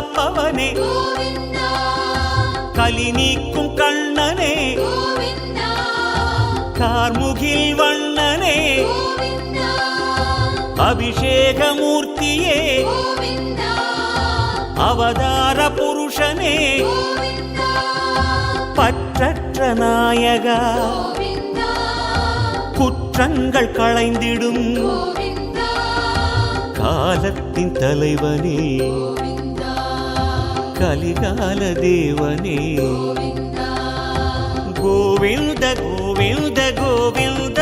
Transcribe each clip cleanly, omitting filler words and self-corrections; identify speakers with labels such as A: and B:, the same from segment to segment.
A: காப்பவனே கலி நீக்கும் கண்ணனே கார்முகில் வண்ணனே அபிஷேகமூர்த்தியே அவதார புருஷனே பற்றற்ற நாயகா குற்றங்கள் களைந்திடும் காலத்தின் தலைவனே கலிகால தேவனே கோவிந்த கோவிந்த கோவிந்த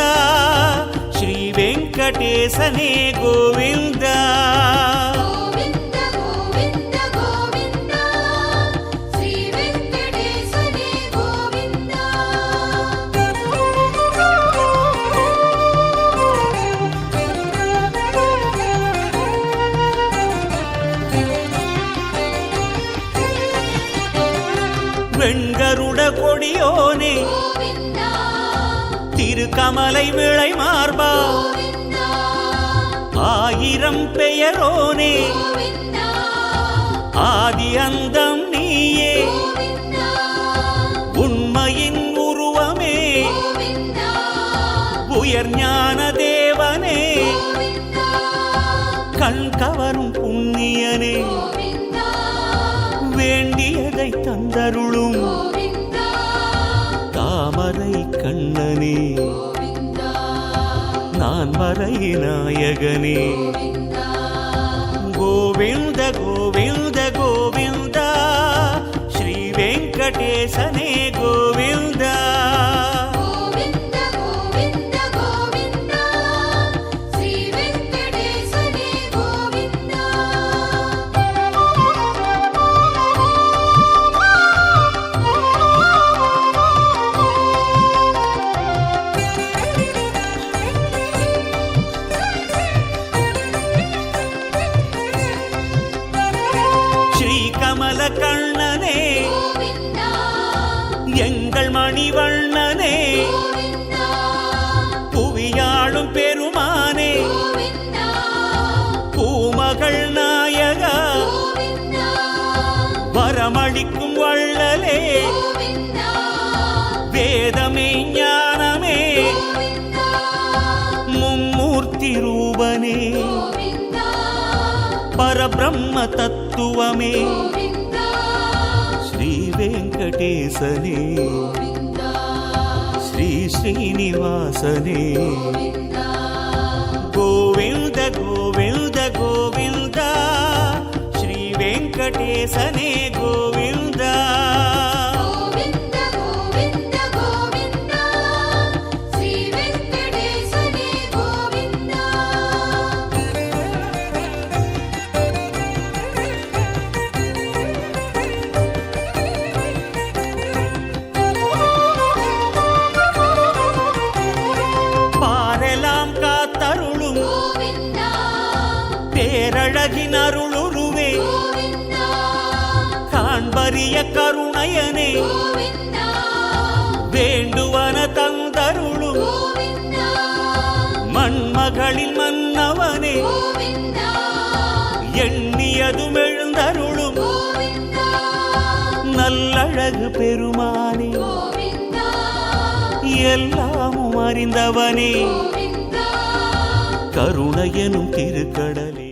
A: ஸ்ரீ வெங்கடேசனே கோவிந்த வெண்கருட கொடியோனே திருக்கமலை விளை மார்பா ஆயிரம் பெயரோனே ஆதி அந்தம் நீயே உண்மையின் உருவமே உயர் ஞான தேவனே கண் கவரும் புண்ணியனே வேண்டியதை தந்தருளும் தாமரை கண்ணனே நான் மறை நாயகனே கோவிந்த கோவிந்த கோவிந்த ஸ்ரீ வெங்கடேசனே கோவிந்த கமல கண்ணனே எங்கள் மணிவண்ணனே புவியாளும் பெருமானே பூமகள் நாயகா வரமளிக்கும் வள்ளலே வேதமே ஞானமே மும்மூர்த்தி ரூபனே பரபிரம்ம தத்துவமே ஸ்ரீ வெங்கடேசனே ஸ்ரீ ஸ்ரீனிவாசனே கோவிந்த கோவிந்த கோவிந்த ஸ்ரீ வெங்கடேசனே கோவிந்த பேரழகின் அருளுருவே காண்பரிய கருணையனே வேண்டுவன தந்தருளும் மண்மகளின் மன்னவனே எண்ணியதும் எழுந்தருளும் நல்லழகு பெருமானே எல்லாமும் அறிந்தவனே கருணையனும் திருக்கடலே